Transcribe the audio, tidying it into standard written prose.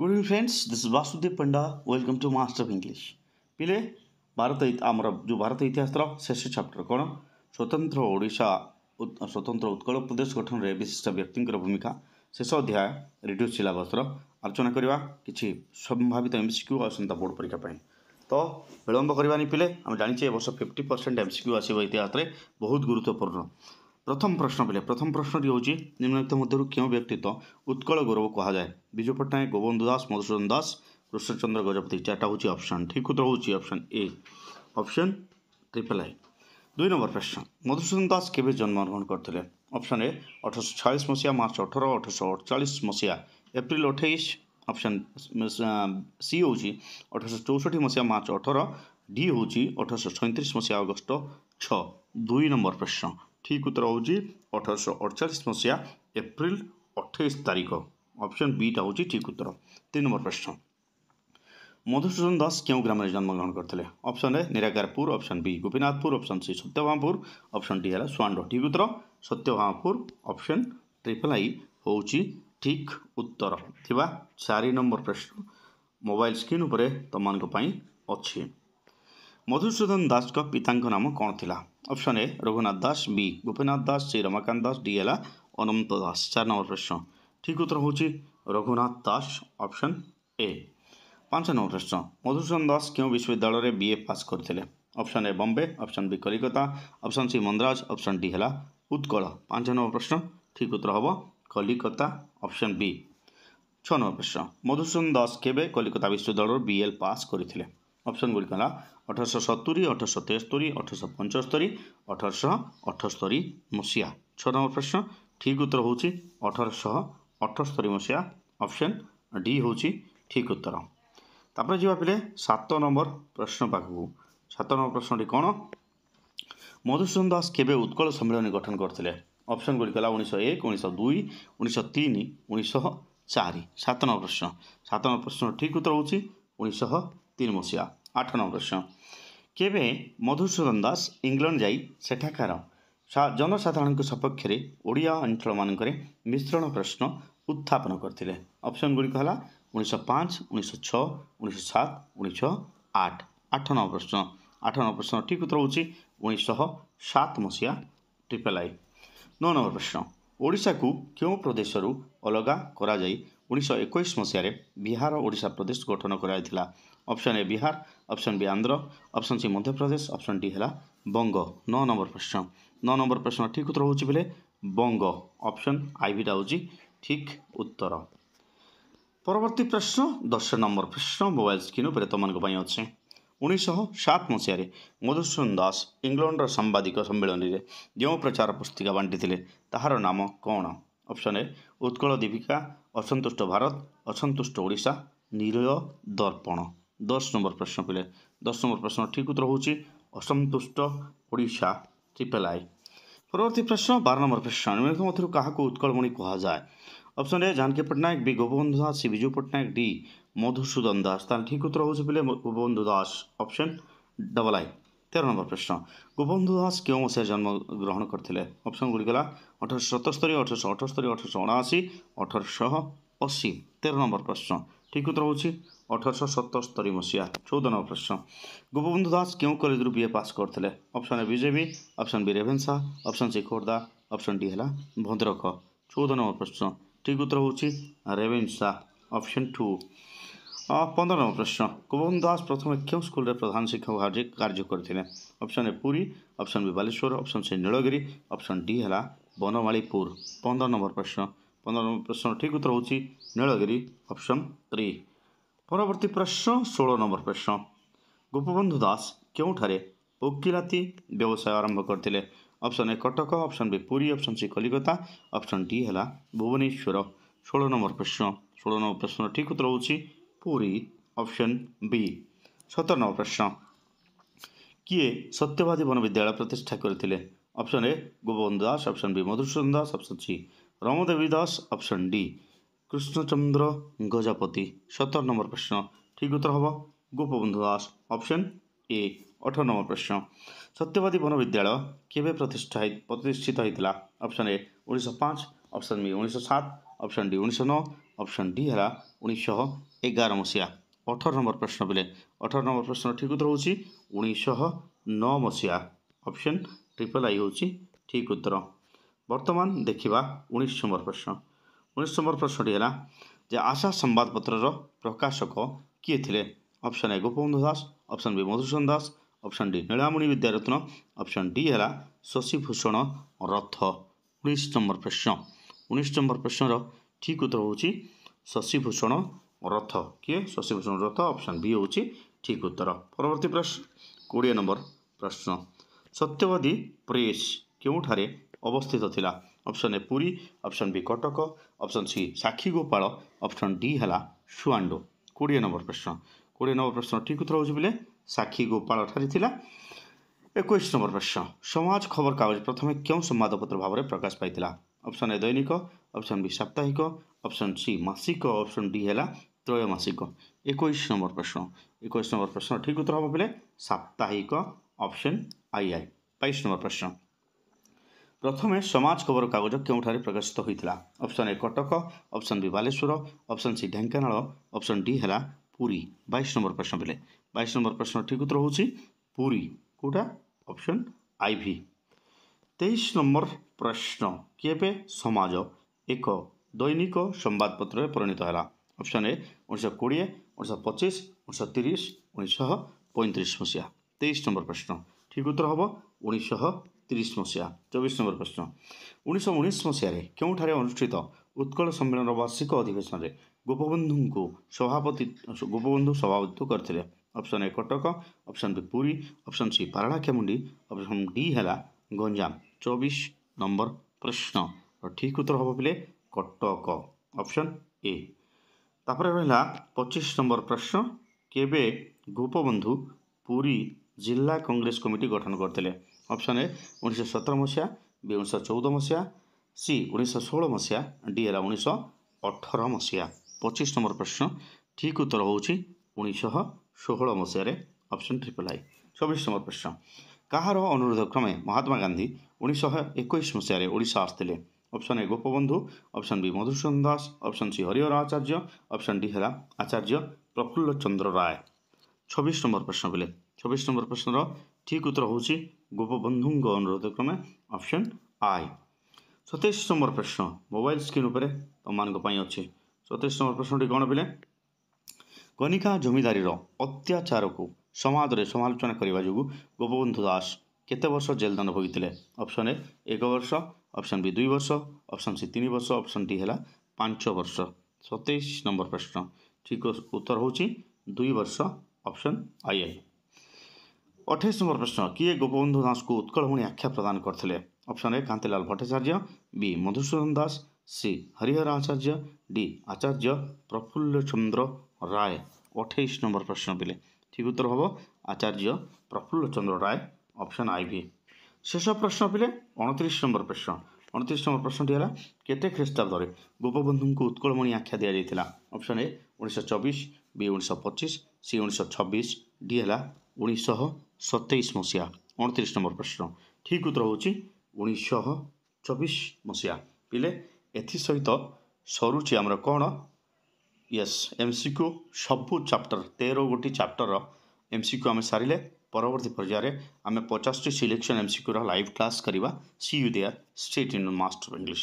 Good evening, friends. This is Vasudev Panda. Welcome to Master of English. ପିଲେ ଆମର ଯେଉଁ ଭାରତ ଇତିହାସର ଶେଷ ଚାପ୍ଟର କ'ଣ ସ୍ୱତନ୍ତ୍ର ଓଡ଼ିଶା ସ୍ୱତନ୍ତ୍ର ଉତ୍କଳ ପ୍ରଦେଶ ଗଠନରେ ବିଶିଷ୍ଟ ବ୍ୟକ୍ତିଙ୍କର ଭୂମିକା ଶେଷ ଅଧ୍ୟାୟ ରିଡ୍ୟୁସ୍ ସିଲାବସ୍ର ଆଲୋଚନା କରିବା କିଛି ସମ୍ଭାବିତ MCQ ଆସନ୍ତା ବୋର୍ଡ଼ ପରୀକ୍ଷା ପାଇଁ। ତ ବିଳମ୍ବ କରିବାନି ପିଲେ ଆମେ ଜାଣିଛେ ଏ ବର୍ଷ 50% MCQ ଆସିବ ଇତିହାସରେ ବହୁତ ଗୁରୁତ୍ୱପୂର୍ଣ୍ଣ। प्रथम प्रश्न पिले प्रथम प्रश्नटी हूँ निम्नलिखित मध्य क्यों व्यक्तित्व उत्कल गौरव कहुए विजु पट्टनायक गोबंधु दास मधुसूदन दास कृष्णचंद्र गजपति चार्टा हूँ ऑप्शन ठीक उत्तर हूँ option A option triple I. 2 number प्रश्न मधुसूदन दास केवे जन्मग्रहण करते ऑप्शन ए 1846 मसीहा मार्च 18 1848 मसीहा एप्रिल 28 ऑप्शन सी हूँ 1864 मसीहा मार्च 18 डी हूँ 1837 मसीहा अगस्ट 6। 2 नंबर प्रश्न ठीक उत्तर हूँ 1848 मसीहा एप्रिल 28 तारीख ऑप्शन बीटा हूँ ठीक उत्तर। 3 नंबर प्रश्न मधुसूदन दास क्यों ग्राम में जन्मग्रहण करते option A Nirakarpur option B Gopinathpur option C Satyabhamapur option D है स्वांड ठीक उत्तर सत्यभामापुर ऑप्शन ट्रिपल आई हूँ ठीक उत्तर। 4 नंबर प्रश्न मोबाइल स्क्रीन उपर तुम अच्छी मधुसूदन दास का पिता नाम कौन थिला option A Raghunath Das B Gopinath Das C Ramakant Das D है अनंत दास। 4 नंबर प्रश्न ठीक उत्तर हूँ रघुनाथ दास ऑप्शन ए। 5 नंबर प्रश्न मधुसूदन दास क्यों विश्वविद्यालय में BA पास करते option A Bombay option B Kalikata option C Madras option D है उत्कल। 5 नंबर प्रश्न ठीक उत्तर हम कलिकता ऑप्शन बी। 6 नंबर प्रश्न मधुसूदन दास केवे कलिकता विश्वविद्यालय BL पास करते ऑप्शन गुड़िक 1870 1873 1875 1878 मसीहा। 6 नंबर प्रश्न ठीक उत्तर हूँ 1878 मसीहा ऑप्शन डी हूँ ठीक उत्तर। तापर जी पे 7 नंबर प्रश्न पाखक 7 नंबर प्रश्नटी कौन मधुसूदन दास केवे उत्कल सम्मेलन गठन करते ऑप्शन गुड़िक 1901 1902 1903 1904। 7 नंबर प्रश्न 7 नंबर प्रश्न ठीक उत्तर हूँ 1903 मसीहा। 8 नंबर प्रश्न केवे मधुसूदन दास इंग्लैंड जाई सेठाकार जनसाधारण सपक्ष ओडिया अंचल मानक मिश्रण प्रश्न उत्थापन करते ऑप्शन गुड़िक 1905 1906 1907 1908। 8 नंबर प्रश्न 8 नंबर प्रश्न ठीक उत्तर हूँ 1907 मसीहा ट्रिपल आई। 9 नंबर प्रश्न ओडिशा को क्यों प्रदेश अलग करा 1921 मसीह बिहार ओडिशा प्रदेश गठन कराइथिला option A Bihar option B Andhra option C Madhya Pradesh option D है बंग। 9 नंबर प्रश्न 9 नंबर प्रश्न ठीक उत्तर हूँ बोले बंग ऑप्शन आईटा हूँ ठीक उत्तर। परवर्ती प्रश्न 10 नंबर प्रश्न मोबाइल स्क्रीन पर तुम अच्छे 1907 मसीह मधुसूदन दास इंग्लैंड सांबादिक सम्मेलन में जो प्रचार पुस्तिका बांटी ताहार नाम कौन ऑप्शन ए उत्कल दीपिका असंतुष्ट भारत असंतुष्ट ओडिशा निरय दर्पण। 10 नंबर प्रश्न पे 10 नंबर प्रश्न ठीक उत्तर हूँ असंतुष्ट ओडिशा ट्रिपल आई। परवर्ती प्रश्न 12 नंबर प्रश्न निम्नलिखित मध्य क्या उत्कलमणि कहुए option A Janaki Pattnaik B Gopabandhu Das C Biju Pattnaik D Madhusudan Das तार ठीक उत्तर हूँ पे Gopabandhu Das option double I. 13 नंबर प्रश्न गोपबंधु दास क्यों मसीह जन्म ग्रहण करते ऑप्शन गुड़िक 1877 1878 1879 1880। 13 नंबर प्रश्न ठीक उत्तर हूँ 1877 मसीहा। 14 नंबर प्रश्न गोपबंधु दास क्यों कॉलेज BA पास करते option A BJP option B Ravenshaw option C Khordha option D है भद्रक। 14 नंबर प्रश्न ठीक उत्तर हूँ रेभेन्सा ऑप्शन 2। 15 नंबर प्रश्न गोपबंधु दास प्रथम क्यों स्कूल प्रधान शिक्षक भाव कार्य करते option A Puri option B Baleshwar option C Nilgiri option D है बनमालीपुर। 15 नंबर प्रश्न 15 नंबर प्रश्न ठीक उत्तर हूँ नीलगिरी ऑप्शन 3। परवर्ती प्रश्न 16 नंबर प्रश्न गोपबंधु दास क्योंठारे वकिलाती व्यवसाय आरंभ करते option A Cuttack option B Puri option C Kalikata option D है भुवनेश्वर। 16 नंबर प्रश्न 16 नंबर प्रश्न ठीक उत्तर हूँ पुरी ऑप्शन बी। 17 नंबर प्रश्न किए सत्यवादी वन विद्यालय प्रतिष्ठा करते option A Gopabandhu Das option B Madhusudan Das option C Ramadevi Das option D Krishnachandra Gajapati. 17 नंबर प्रश्न ठीक उत्तर हम गोपबंधु दास ऑप्शन ए। 18 नंबर प्रश्न सत्यवादी वन विद्यालय केवे प्रतिष्ठित होता option A 1905 option B 1907 option D 1909, option D है 1911 मसीहा। 18 नंबर प्रश्न पिले 18 नंबर प्रश्न ठीक उत्तर होची 1909 मसीहा। ऑप्शन ट्रिपल आई होची ठीक उत्तर। वर्तमान देखिबा 19 नंबर प्रश्न। 19 नंबर प्रश्नटी है जे आशा संवादपत्र प्रकाशक किए थे। Option A Gopabandhu Das, option B Madhusudan Das, option D Nilamani Vidyaratna, option D है शशिभूषण रथ। 19 नंबर प्रश्न। 19 नंबर प्रश्नर ठीक उत्तर होची शशिभूषण रथ। किए शशिभूषण रथ, ऑप्शन बी होची ठीक उत्तर। परवर्ती प्रश्न 20 नंबर प्रश्न। सत्यवादी प्रेस केउठारे अवस्थित थिला। Option A Puri, option B Cuttack, option C Sakhigopal, option D है सुआंडो। 20 नंबर प्रश्न। 20 नंबर प्रश्न ठीक उत्तर होची बिले साक्षीगोपाल ठारे थिला। 21 नंबर प्रश्न। समाज खबर कागज प्रथमे क्यों संवादपत्र भाव में प्रकाश पाई। Option A Dainik, option B साप्ताहिक, ऑप्शन सी मासिक, ऑप्शन डी है त्रयमासिक। 21 नंबर प्रश्न। 21 नंबर प्रश्न ठीक उत्तर हम बोले साप्ताहिक, ऑप्शन आई। 22 नंबर प्रश्न। प्रथमे समाज खबर कागज केउठारे प्रकाशित होता। Option A Cuttack, option B Baleshwar, option C Dhenkanal, option D है पुरी। 22 नंबर प्रश्न बोले 22 नंबर प्रश्न ठीक उत्तर होची पुरी। कोटा ऑप्शन आई भी। 23 नंबर प्रश्न। केबे समाज एक दैनिक संवादपत्र परिणत है। ऑप्शन ए 1920, 1925, 1930, 1935 मसीहा। 23 नंबर प्रश्न ठीक उत्तर हम 1930 मसीहा। 24 नंबर प्रश्न। 1919 मसीह केउठारे अनुष्ठित उत्कल सम्मेलन वार्षिक अधिवेशन में गोपबंधु सभापतित्व करते। Option A Cuttack, option B Puri, option C Paralakhemundi, option D है गंजाम। 24 नंबर प्रश्न ठीक उत्तर हम बोले कटक, ऑप्शन ए। तापर रहा 25 नंबर प्रश्न। केबे गोपबंधु पुरी जिला कांग्रेस कमिटी गठन करते। ऑप्शन ए 1917 मसीहा, बी 1914 मसीहा, सी 1916 मसीहा, डी है 1918 मसीहा। 25 नंबर प्रश्न ठीक उत्तर होची 1916 मसीह, ऑप्शन ट्रिपल आई। 26 नंबर प्रश्न। कहार अनुरोध क्रमे महात्मा गांधी 1921 मसीह ओडिशा आसते। Option A Gopabandhu, option B Madhusudan Das, option C Harihar Acharya, option D है आचार्य प्रफुल्ल चंद्र राय। 26 नंबर प्रश्न बोले 26 नंबर प्रश्न ठीक उत्तर होची गोपबंधु अनुरोध क्रमे, ऑप्शन आई। 27 नंबर प्रश्न मोबाइल स्क्रीन उपर तुम अच्छे। 27 नंबर प्रश्न कौन बोले कनिका जमीदारी अत्याचार को समाज में समालोचना करने जो गोपबंधु दास केते वर्ष जेल दंड भोगी। ऑप्शन ए 1 वर्ष, ऑप्शन बी 2 वर्ष, ऑप्शन सी 3 वर्ष, ऑप्शन डी है 5 वर्ष। 27 नंबर प्रश्न ठीक उत्तर होची 2 वर्ष, ऑप्शन आई। 28 नंबर प्रश्न। किए गोपबंधु दास को उत्कलमणि आख्या प्रदान करते। Option A Kantilal Bhattacharya, B Madhusudan Das, C Harihar Acharya, D Acharya Prafulla Chandra Ray. 28 number प्रश्न पिले ठीक उत्तर हम आचार्य प्रफुल्ल चंद्र राय, ऑप्शन आई भी। शेष प्रश्न पिले 29 नंबर प्रश्न। 29 नंबर प्रश्नटी है केते ख्रीष्टाब्द गोपबंधु को उत्कलमणि आख्या दि जाता। Option A 1924, B 1925, C 1926, D है 1927 मसीहा। 29 नंबर प्रश्न ठीक उत्तर होची 1924 मसीहा। पिले एथि सहित सरुची आमर कौन यस एमसीक्यू सबू चैप्टर 13 गोटी चैप्टर एमसीक्यू आम सारे। परवर्ती पर्यायर आम 50 सिलेक्शन एमसीक्यू लाइव क्लास करवा। See you there, stay tuned master English.